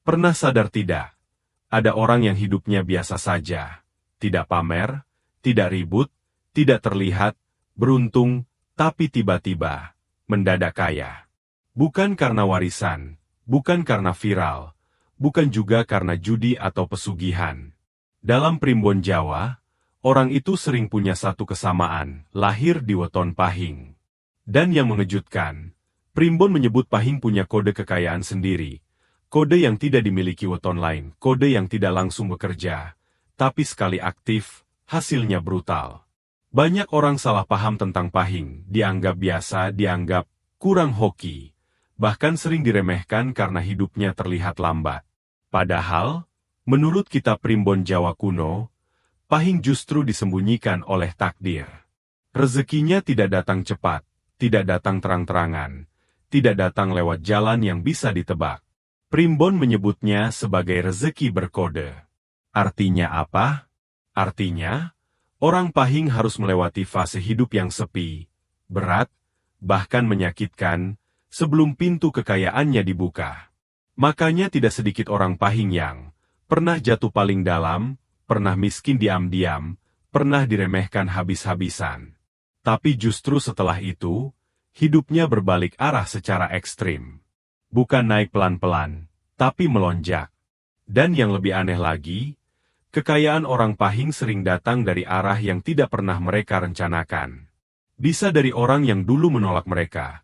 Pernah sadar tidak? Ada orang yang hidupnya biasa saja, tidak pamer, tidak ribut, tidak terlihat, beruntung, tapi tiba-tiba mendadak kaya. Bukan karena warisan, bukan karena viral, bukan juga karena judi atau pesugihan. Dalam primbon Jawa, orang itu sering punya satu kesamaan, lahir di weton Pahing. Dan yang mengejutkan, primbon menyebut Pahing punya kode kekayaan sendiri. Kode yang tidak dimiliki weton lain, kode yang tidak langsung bekerja, tapi sekali aktif, hasilnya brutal. Banyak orang salah paham tentang Pahing, dianggap biasa, dianggap kurang hoki, bahkan sering diremehkan karena hidupnya terlihat lambat. Padahal, menurut kitab primbon Jawa kuno, Pahing justru disembunyikan oleh takdir. Rezekinya tidak datang cepat, tidak datang terang-terangan, tidak datang lewat jalan yang bisa ditebak. Primbon menyebutnya sebagai rezeki berkode. Artinya apa? Artinya, orang Pahing harus melewati fase hidup yang sepi, berat, bahkan menyakitkan, sebelum pintu kekayaannya dibuka. Makanya tidak sedikit orang Pahing yang pernah jatuh paling dalam, pernah miskin diam-diam, pernah diremehkan habis-habisan. Tapi justru setelah itu, hidupnya berbalik arah secara ekstrim. Bukan naik pelan-pelan, tapi melonjak. Dan yang lebih aneh lagi, kekayaan orang Pahing sering datang dari arah yang tidak pernah mereka rencanakan. Bisa dari orang yang dulu menolak mereka.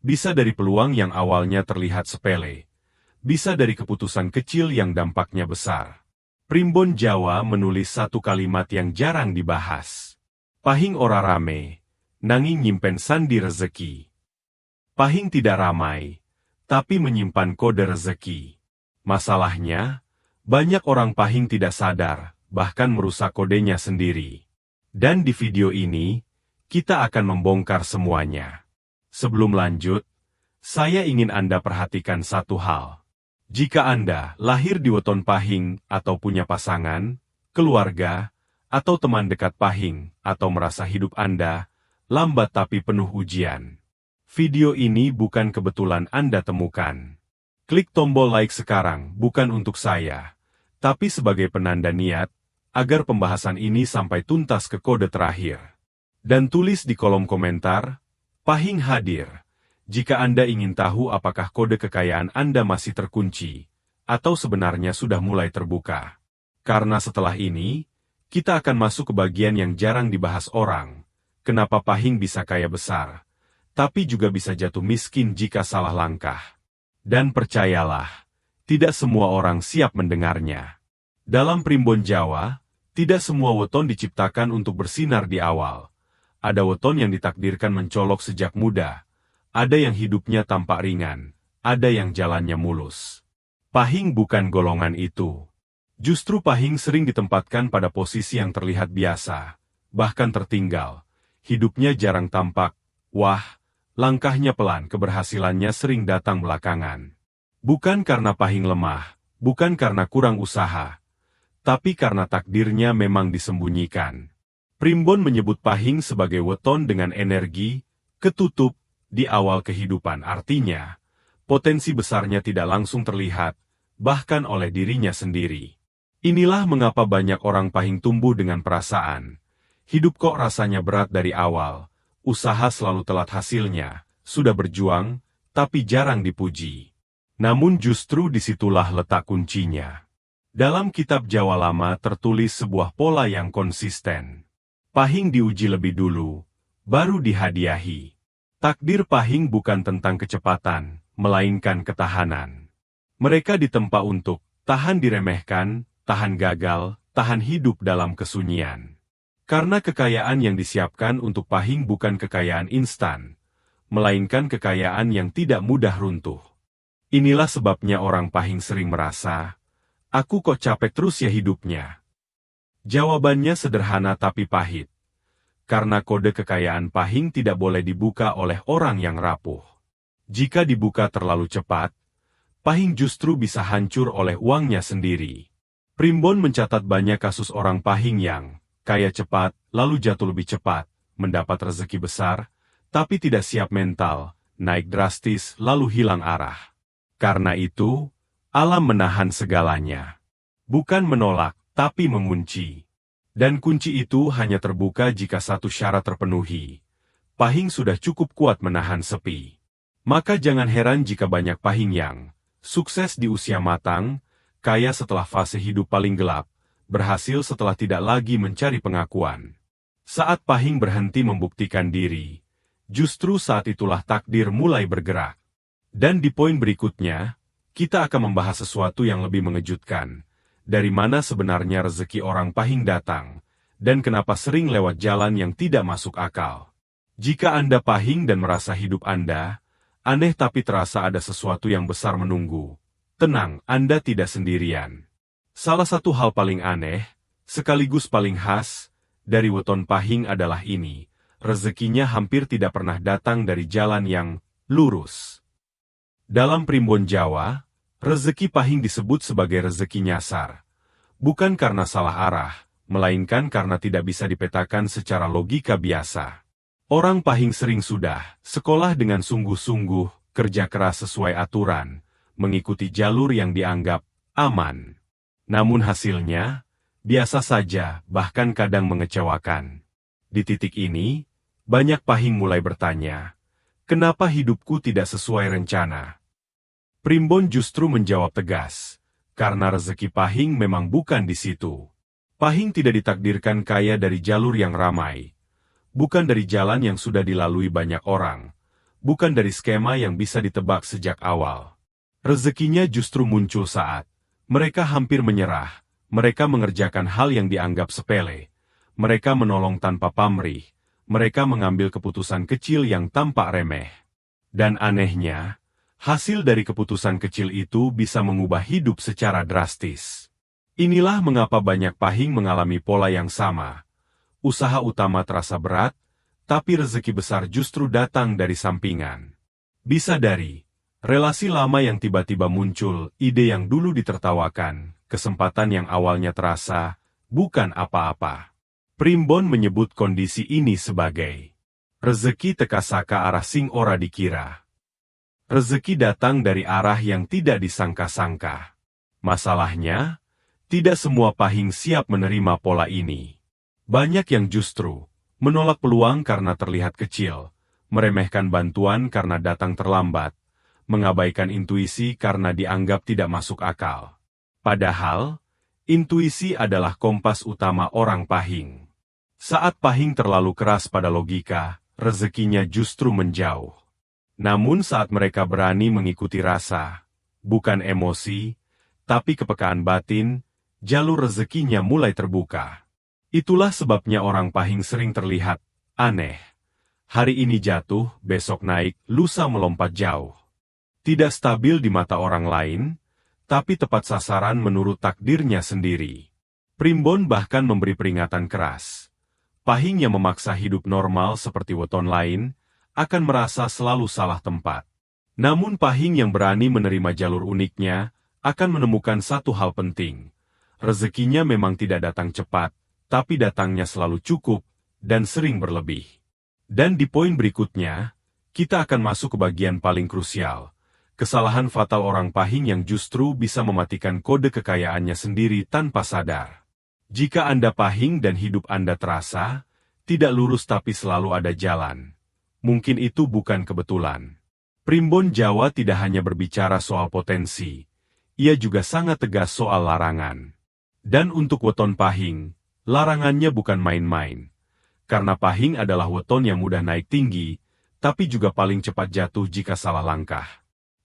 Bisa dari peluang yang awalnya terlihat sepele. Bisa dari keputusan kecil yang dampaknya besar. Primbon Jawa menulis satu kalimat yang jarang dibahas. Pahing ora rame, nanging nyimpen sandi rezeki. Pahing tidak ramai, tapi menyimpan kode rezeki. Masalahnya, banyak orang Pahing tidak sadar, bahkan merusak kodenya sendiri. Dan di video ini, kita akan membongkar semuanya. Sebelum lanjut, saya ingin Anda perhatikan satu hal. Jika Anda lahir di weton Pahing, atau punya pasangan, keluarga, atau teman dekat Pahing, atau merasa hidup Anda lambat tapi penuh ujian, video ini bukan kebetulan Anda temukan. Klik tombol like sekarang, bukan untuk saya, tapi sebagai penanda niat, agar pembahasan ini sampai tuntas ke kode terakhir. Dan tulis di kolom komentar, Pahing hadir, jika Anda ingin tahu apakah kode kekayaan Anda masih terkunci, atau sebenarnya sudah mulai terbuka. Karena setelah ini, kita akan masuk ke bagian yang jarang dibahas orang, kenapa Pahing bisa kaya besar, tapi juga bisa jatuh miskin jika salah langkah. Dan percayalah, tidak semua orang siap mendengarnya. Dalam primbon Jawa, tidak semua weton diciptakan untuk bersinar di awal. Ada weton yang ditakdirkan mencolok sejak muda. Ada yang hidupnya tampak ringan. Ada yang jalannya mulus. Pahing bukan golongan itu. Justru Pahing sering ditempatkan pada posisi yang terlihat biasa, bahkan tertinggal. Hidupnya jarang tampak. Wah, langkahnya pelan, keberhasilannya sering datang belakangan. Bukan karena Pahing lemah, bukan karena kurang usaha, tapi karena takdirnya memang disembunyikan. Primbon menyebut Pahing sebagai weton dengan energi ketutup di awal kehidupan, artinya potensi besarnya tidak langsung terlihat, bahkan oleh dirinya sendiri. Inilah mengapa banyak orang Pahing tumbuh dengan perasaan, hidup kok rasanya berat dari awal, usaha selalu telat hasilnya, sudah berjuang, tapi jarang dipuji. Namun justru disitulah letak kuncinya. Dalam kitab Jawa Lama tertulis sebuah pola yang konsisten. Pahing diuji lebih dulu, baru dihadiahi. Takdir Pahing bukan tentang kecepatan, melainkan ketahanan. Mereka ditempa untuk tahan diremehkan, tahan gagal, tahan hidup dalam kesunyian. Karena kekayaan yang disiapkan untuk Pahing bukan kekayaan instan, melainkan kekayaan yang tidak mudah runtuh. Inilah sebabnya orang Pahing sering merasa, aku kok capek terus ya hidupnya. Jawabannya sederhana tapi pahit. Karena kode kekayaan Pahing tidak boleh dibuka oleh orang yang rapuh. Jika dibuka terlalu cepat, Pahing justru bisa hancur oleh uangnya sendiri. Primbon mencatat banyak kasus orang Pahing yang kaya cepat, lalu jatuh lebih cepat, mendapat rezeki besar, tapi tidak siap mental, naik drastis, lalu hilang arah. Karena itu, Alam menahan segalanya. Bukan menolak, tapi mengunci. Dan kunci itu hanya terbuka jika satu syarat terpenuhi. Pahing sudah cukup kuat menahan sepi. Maka jangan heran jika banyak pahing yang sukses di usia matang, kaya setelah fase hidup paling gelap, berhasil setelah tidak lagi mencari pengakuan. Saat pahing berhenti membuktikan diri, justru saat itulah takdir mulai bergerak. Dan di poin berikutnya, kita akan membahas sesuatu yang lebih mengejutkan. Dari mana sebenarnya rezeki orang pahing datang, dan kenapa sering lewat jalan yang tidak masuk akal. Jika Anda pahing dan merasa hidup Anda aneh tapi terasa ada sesuatu yang besar menunggu, tenang, Anda tidak sendirian. Salah satu hal paling aneh, sekaligus paling khas, dari weton pahing adalah ini, rezekinya hampir tidak pernah datang dari jalan yang lurus. Dalam primbon Jawa, rezeki pahing disebut sebagai rezeki nyasar. Bukan karena salah arah, melainkan karena tidak bisa dipetakan secara logika biasa. Orang pahing sering sudah sekolah dengan sungguh-sungguh, kerja keras sesuai aturan, mengikuti jalur yang dianggap aman. Namun hasilnya, biasa saja, bahkan kadang mengecewakan. Di titik ini, banyak pahing mulai bertanya, kenapa hidupku tidak sesuai rencana? Primbon justru menjawab tegas, karena rezeki pahing memang bukan di situ. Pahing tidak ditakdirkan kaya dari jalur yang ramai, bukan dari jalan yang sudah dilalui banyak orang, bukan dari skema yang bisa ditebak sejak awal. Rezekinya justru muncul saat mereka hampir menyerah, mereka mengerjakan hal yang dianggap sepele, mereka menolong tanpa pamrih, mereka mengambil keputusan kecil yang tampak remeh. Dan anehnya, hasil dari keputusan kecil itu bisa mengubah hidup secara drastis. Inilah mengapa banyak pahing mengalami pola yang sama. Usaha utama terasa berat, tapi rezeki besar justru datang dari sampingan. Bisa dari relasi lama yang tiba-tiba muncul, ide yang dulu ditertawakan, kesempatan yang awalnya terasa bukan apa-apa. Primbon menyebut kondisi ini sebagai rezeki teka saka arah sing ora dikira. Rezeki datang dari arah yang tidak disangka-sangka. Masalahnya, tidak semua pahing siap menerima pola ini. Banyak yang justru menolak peluang karena terlihat kecil, meremehkan bantuan karena datang terlambat, mengabaikan intuisi karena dianggap tidak masuk akal. Padahal, intuisi adalah kompas utama orang pahing. Saat pahing terlalu keras pada logika, rezekinya justru menjauh. Namun saat mereka berani mengikuti rasa, bukan emosi, tapi kepekaan batin, jalur rezekinya mulai terbuka. Itulah sebabnya orang pahing sering terlihat aneh. Hari ini jatuh, besok naik, lusa melompat jauh. Tidak stabil di mata orang lain, tapi tepat sasaran menurut takdirnya sendiri. Primbon bahkan memberi peringatan keras. Pahing yang memaksa hidup normal seperti weton lain, akan merasa selalu salah tempat. Namun pahing yang berani menerima jalur uniknya, akan menemukan satu hal penting. Rezekinya memang tidak datang cepat, tapi datangnya selalu cukup, dan sering berlebih. Dan di poin berikutnya, kita akan masuk ke bagian paling krusial. Kesalahan fatal orang pahing yang justru bisa mematikan kode kekayaannya sendiri tanpa sadar. Jika Anda pahing dan hidup Anda terasa tidak lurus tapi selalu ada jalan, mungkin itu bukan kebetulan. Primbon Jawa tidak hanya berbicara soal potensi, ia juga sangat tegas soal larangan. Dan untuk weton pahing, larangannya bukan main-main. Karena pahing adalah weton yang mudah naik tinggi, tapi juga paling cepat jatuh jika salah langkah.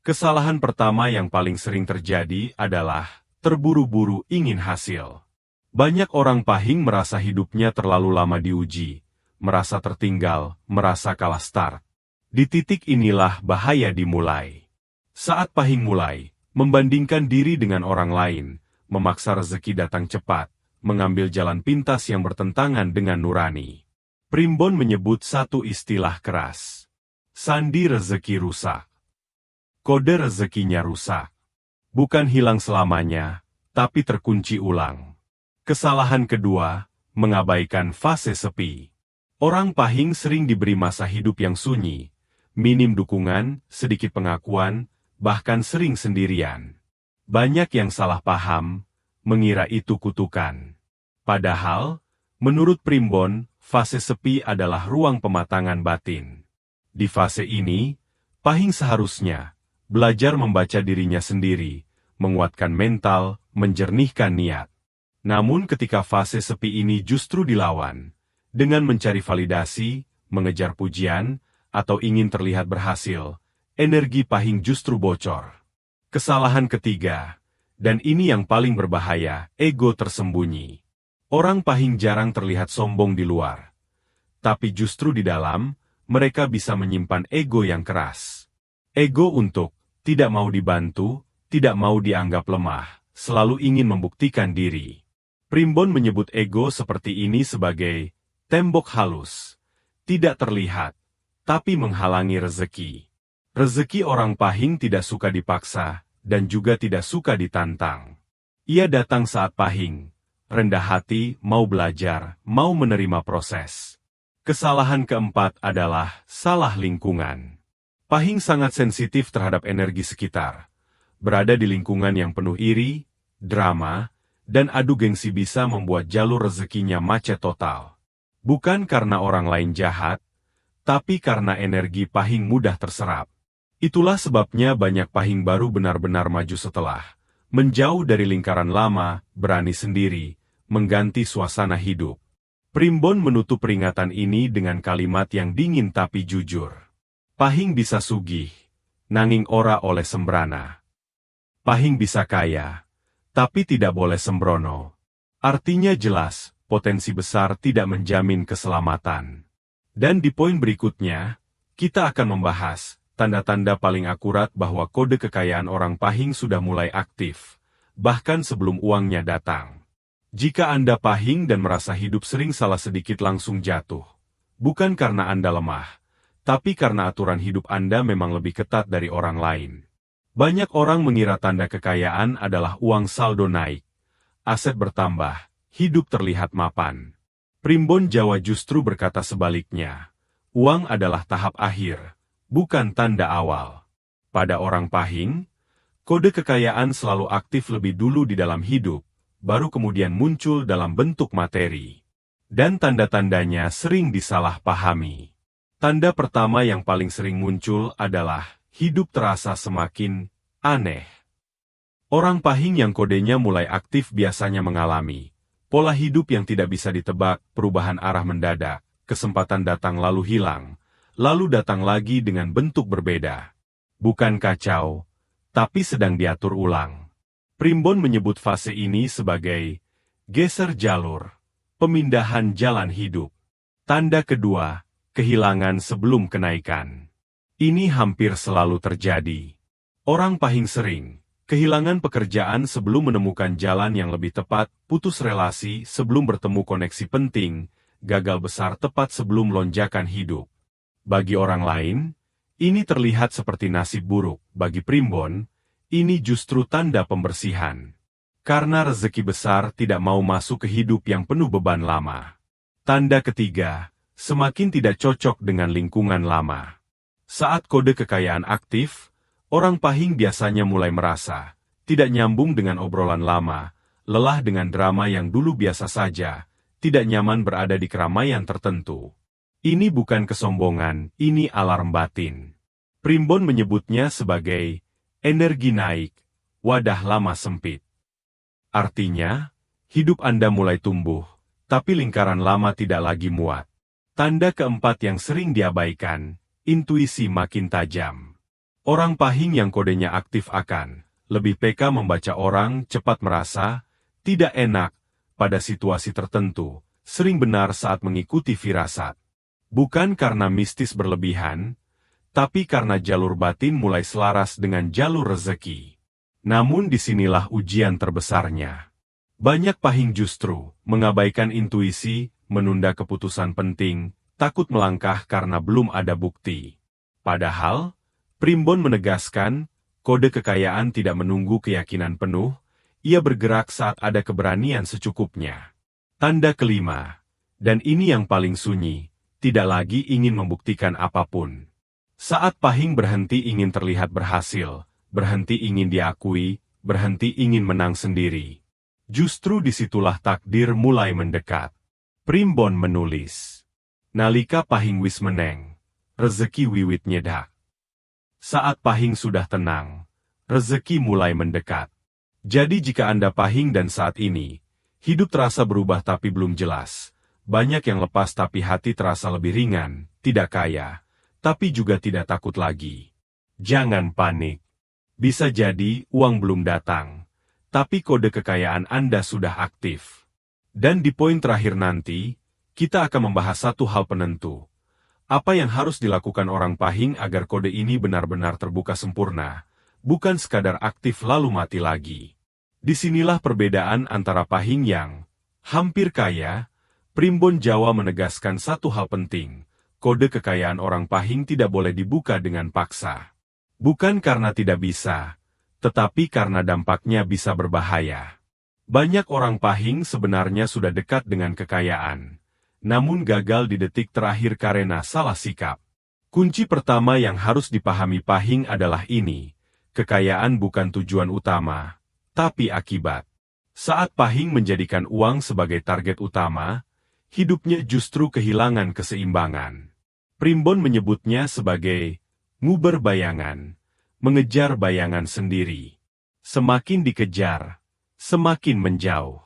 Kesalahan pertama yang paling sering terjadi adalah terburu-buru ingin hasil. Banyak orang pahing merasa hidupnya terlalu lama diuji, merasa tertinggal, merasa kalah start. Di titik inilah bahaya dimulai. Saat pahing mulai membandingkan diri dengan orang lain, memaksa rezeki datang cepat, mengambil jalan pintas yang bertentangan dengan nurani. Primbon menyebut satu istilah keras. Sandi rezeki rusak. Kode rezekinya rusak. Bukan hilang selamanya, tapi terkunci ulang. Kesalahan kedua, mengabaikan fase sepi. Orang pahing sering diberi masa hidup yang sunyi, minim dukungan, sedikit pengakuan, bahkan sering sendirian. Banyak yang salah paham, mengira itu kutukan. Padahal, menurut Primbon, fase sepi adalah ruang pematangan batin. Di fase ini, Pahing seharusnya belajar membaca dirinya sendiri, menguatkan mental, menjernihkan niat. Namun ketika fase sepi ini justru dilawan, dengan mencari validasi, mengejar pujian, atau ingin terlihat berhasil, energi Pahing justru bocor. Kesalahan ketiga, dan ini yang paling berbahaya, ego tersembunyi. Orang Pahing jarang terlihat sombong di luar. Tapi justru di dalam, mereka bisa menyimpan ego yang keras. Ego untuk tidak mau dibantu, tidak mau dianggap lemah, selalu ingin membuktikan diri. Primbon menyebut ego seperti ini sebagai tembok halus. Tidak terlihat, tapi menghalangi rezeki. Rezeki orang Pahing tidak suka dipaksa, dan juga tidak suka ditantang. Ia datang saat Pahing, rendah hati, mau belajar, mau menerima proses. Kesalahan keempat adalah salah lingkungan. Pahing sangat sensitif terhadap energi sekitar. Berada di lingkungan yang penuh iri, drama, dan adu gengsi bisa membuat jalur rezekinya macet total. Bukan karena orang lain jahat, tapi karena energi Pahing mudah terserap. Itulah sebabnya banyak Pahing baru benar-benar maju setelah menjauh dari lingkaran lama, berani sendiri, mengganti suasana hidup. Primbon menutup peringatan ini dengan kalimat yang dingin tapi jujur. Pahing bisa sugih, nanging ora oleh sembrana. Pahing bisa kaya, tapi tidak boleh sembrono. Artinya jelas, potensi besar tidak menjamin keselamatan. Dan di poin berikutnya, kita akan membahas tanda-tanda paling akurat bahwa kode kekayaan orang Pahing sudah mulai aktif, bahkan sebelum uangnya datang. Jika Anda Pahing dan merasa hidup sering salah sedikit langsung jatuh, bukan karena Anda lemah, tapi karena aturan hidup Anda memang lebih ketat dari orang lain. Banyak orang mengira tanda kekayaan adalah uang saldo naik, aset bertambah, hidup terlihat mapan. Primbon Jawa justru berkata sebaliknya, uang adalah tahap akhir, bukan tanda awal. Pada orang Pahing, kode kekayaan selalu aktif lebih dulu di dalam hidup, baru kemudian muncul dalam bentuk materi. Dan tanda-tandanya sering disalahpahami. Tanda pertama yang paling sering muncul adalah hidup terasa semakin aneh. Orang Pahing yang kodenya mulai aktif biasanya mengalami pola hidup yang tidak bisa ditebak, perubahan arah mendadak, kesempatan datang lalu hilang, lalu datang lagi dengan bentuk berbeda. Bukan kacau, tapi sedang diatur ulang. Primbon menyebut fase ini sebagai geser jalur, pemindahan jalan hidup. Tanda kedua, kehilangan sebelum kenaikan. Ini hampir selalu terjadi. Orang Pahing sering kehilangan pekerjaan sebelum menemukan jalan yang lebih tepat, putus relasi sebelum bertemu koneksi penting, gagal besar tepat sebelum lonjakan hidup. Bagi orang lain, ini terlihat seperti nasib buruk. Bagi Primbon, ini justru tanda pembersihan. Karena rezeki besar tidak mau masuk ke hidup yang penuh beban lama. Tanda ketiga, semakin tidak cocok dengan lingkungan lama. Saat kode kekayaan aktif, orang Pahing biasanya mulai merasa tidak nyambung dengan obrolan lama, lelah dengan drama yang dulu biasa saja, tidak nyaman berada di keramaian tertentu. Ini bukan kesombongan, ini alarm batin. Primbon menyebutnya sebagai energi naik, wadah lama sempit. Artinya, hidup Anda mulai tumbuh, tapi lingkaran lama tidak lagi muat. Tanda keempat yang sering diabaikan, intuisi makin tajam. Orang Pahing yang kodenya aktif akan lebih peka membaca orang, cepat merasa tidak enak pada situasi tertentu, sering benar saat mengikuti firasat. Bukan karena mistis berlebihan, tapi karena jalur batin mulai selaras dengan jalur rezeki. Namun disinilah ujian terbesarnya. Banyak Pahing justru mengabaikan intuisi, menunda keputusan penting, takut melangkah karena belum ada bukti. Padahal, Primbon menegaskan, kode kekayaan tidak menunggu keyakinan penuh, ia bergerak saat ada keberanian secukupnya. Tanda kelima, dan ini yang paling sunyi, tidak lagi ingin membuktikan apapun. Saat Pahing berhenti ingin terlihat berhasil, berhenti ingin diakui, berhenti ingin menang sendiri. Justru disitulah takdir mulai mendekat. Primbon menulis. Nalika pahing wis meneng, rezeki wiwit nyedak. Saat pahing sudah tenang, rezeki mulai mendekat. Jadi jika Anda pahing dan saat ini, hidup terasa berubah tapi belum jelas. Banyak yang lepas tapi hati terasa lebih ringan, tidak kaya, tapi juga tidak takut lagi. Jangan panik. Bisa jadi uang belum datang, tapi kode kekayaan Anda sudah aktif. Dan di poin terakhir nanti, kita akan membahas satu hal penentu. Apa yang harus dilakukan orang pahing agar kode ini benar-benar terbuka sempurna, bukan sekadar aktif lalu mati lagi. Disinilah perbedaan antara pahing yang hampir kaya. Primbon Jawa menegaskan satu hal penting, kode kekayaan orang pahing tidak boleh dibuka dengan paksa. Bukan karena tidak bisa, tetapi karena dampaknya bisa berbahaya. Banyak orang pahing sebenarnya sudah dekat dengan kekayaan, namun gagal di detik terakhir karena salah sikap. Kunci pertama yang harus dipahami pahing adalah ini, kekayaan bukan tujuan utama, tapi akibat. Saat pahing menjadikan uang sebagai target utama, hidupnya justru kehilangan keseimbangan. Primbon menyebutnya sebagai nguber bayangan, mengejar bayangan sendiri. Semakin dikejar, semakin menjauh.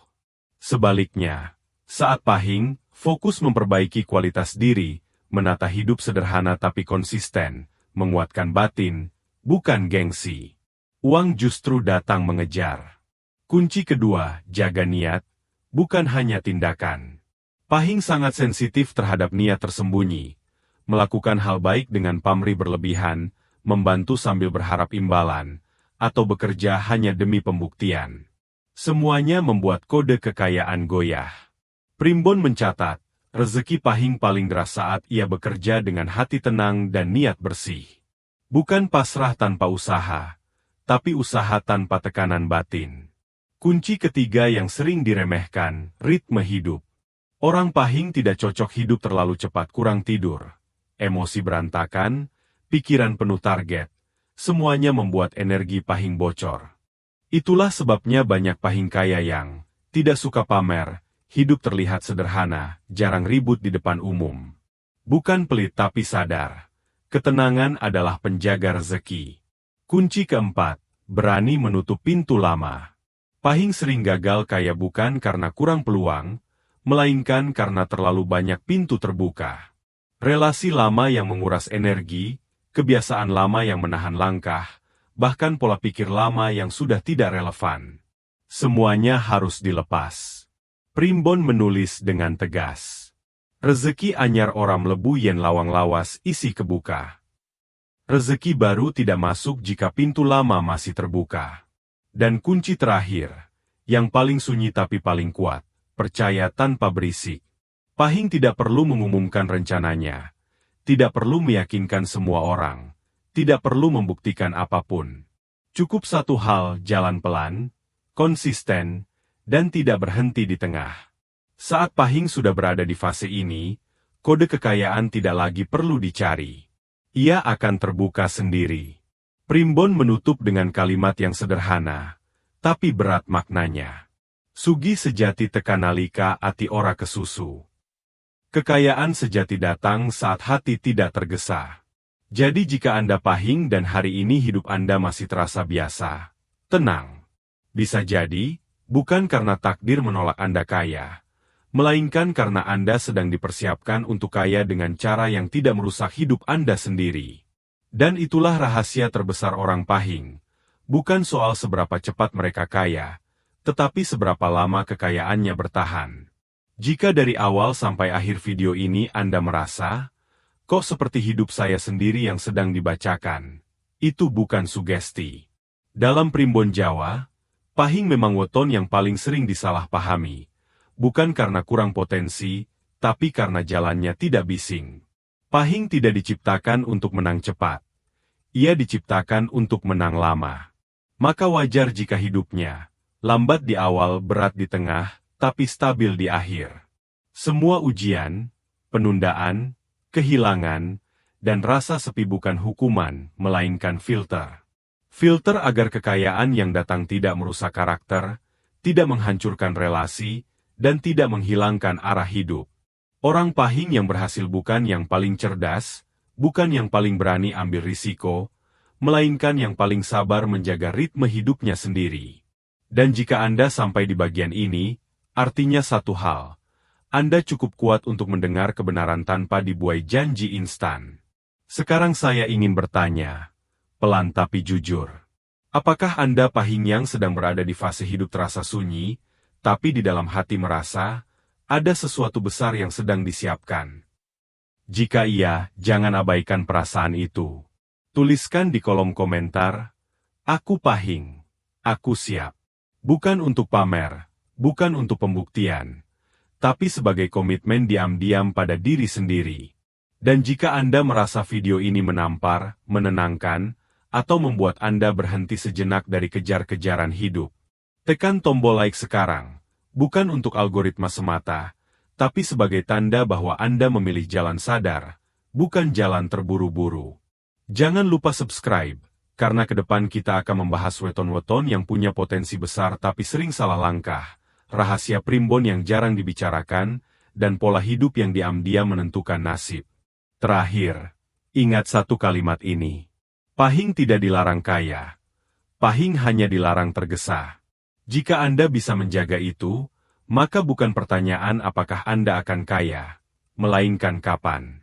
Sebaliknya, saat pahing, fokus memperbaiki kualitas diri, menata hidup sederhana tapi konsisten, menguatkan batin, bukan gengsi. Uang justru datang mengejar. Kunci kedua, jaga niat, bukan hanya tindakan. Pahing sangat sensitif terhadap niat tersembunyi. Melakukan hal baik dengan pamrih berlebihan, membantu sambil berharap imbalan, atau bekerja hanya demi pembuktian. Semuanya membuat kode kekayaan goyah. Primbon mencatat, rezeki pahing paling deras saat ia bekerja dengan hati tenang dan niat bersih. Bukan pasrah tanpa usaha, tapi usaha tanpa tekanan batin. Kunci ketiga yang sering diremehkan, ritme hidup. Orang pahing tidak cocok hidup terlalu cepat, kurang tidur. Emosi berantakan, pikiran penuh target, semuanya membuat energi pahing bocor. Itulah sebabnya banyak pahing kaya yang tidak suka pamer, hidup terlihat sederhana, jarang ribut di depan umum. Bukan pelit tapi sadar, ketenangan adalah penjaga rezeki. Kunci keempat, berani menutup pintu lama. Pahing sering gagal kaya bukan karena kurang peluang, melainkan karena terlalu banyak pintu terbuka. Relasi lama yang menguras energi, kebiasaan lama yang menahan langkah, bahkan pola pikir lama yang sudah tidak relevan. Semuanya harus dilepas. Primbon menulis dengan tegas. Rezeki anyar orang mlebu yen lawang lawas isi kebuka. Rezeki baru tidak masuk jika pintu lama masih terbuka. Dan kunci terakhir, yang paling sunyi tapi paling kuat, percaya tanpa berisik. Pahing tidak perlu mengumumkan rencananya, tidak perlu meyakinkan semua orang, tidak perlu membuktikan apapun. Cukup satu hal, jalan pelan, konsisten, dan tidak berhenti di tengah. Saat pahing sudah berada di fase ini, kode kekayaan tidak lagi perlu dicari. Ia akan terbuka sendiri. Primbon menutup dengan kalimat yang sederhana, tapi berat maknanya. Sugi sejati tekan nalika ati ora kesusu. Kekayaan sejati datang saat hati tidak tergesa. Jadi jika Anda pahing dan hari ini hidup Anda masih terasa biasa, tenang. Bisa jadi, bukan karena takdir menolak Anda kaya, melainkan karena Anda sedang dipersiapkan untuk kaya dengan cara yang tidak merusak hidup Anda sendiri. Dan itulah rahasia terbesar orang pahing. Bukan soal seberapa cepat mereka kaya, tetapi seberapa lama kekayaannya bertahan. Jika dari awal sampai akhir video ini Anda merasa, kok seperti hidup saya sendiri yang sedang dibacakan, itu bukan sugesti. Dalam Primbon Jawa, pahing memang weton yang paling sering disalahpahami. Bukan karena kurang potensi, tapi karena jalannya tidak bising. Pahing tidak diciptakan untuk menang cepat. Ia diciptakan untuk menang lama. Maka wajar jika hidupnya lambat di awal, berat di tengah, tapi stabil di akhir. Semua ujian, penundaan, kehilangan, dan rasa sepi bukan hukuman, melainkan filter. Filter agar kekayaan yang datang tidak merusak karakter, tidak menghancurkan relasi, dan tidak menghilangkan arah hidup. Orang pahing yang berhasil bukan yang paling cerdas, bukan yang paling berani ambil risiko, melainkan yang paling sabar menjaga ritme hidupnya sendiri. Dan jika Anda sampai di bagian ini, artinya satu hal. Anda cukup kuat untuk mendengar kebenaran tanpa dibuai janji instan. Sekarang saya ingin bertanya, pelan tapi jujur. Apakah Anda pahing yang sedang berada di fase hidup terasa sunyi, tapi di dalam hati merasa, ada sesuatu besar yang sedang disiapkan? Jika iya, jangan abaikan perasaan itu. Tuliskan di kolom komentar, aku pahing, aku siap. Bukan untuk pamer, bukan untuk pembuktian, tapi sebagai komitmen diam-diam pada diri sendiri. Dan jika Anda merasa video ini menampar, menenangkan, atau membuat Anda berhenti sejenak dari kejar-kejaran hidup, tekan tombol like sekarang, bukan untuk algoritma semata, tapi sebagai tanda bahwa Anda memilih jalan sadar, bukan jalan terburu-buru. Jangan lupa subscribe, karena ke depan kita akan membahas weton-weton yang punya potensi besar tapi sering salah langkah, rahasia primbon yang jarang dibicarakan, dan pola hidup yang diam-diam menentukan nasib. Terakhir, ingat satu kalimat ini. Pahing tidak dilarang kaya. Pahing hanya dilarang tergesa. Jika Anda bisa menjaga itu, maka bukan pertanyaan apakah Anda akan kaya, melainkan kapan.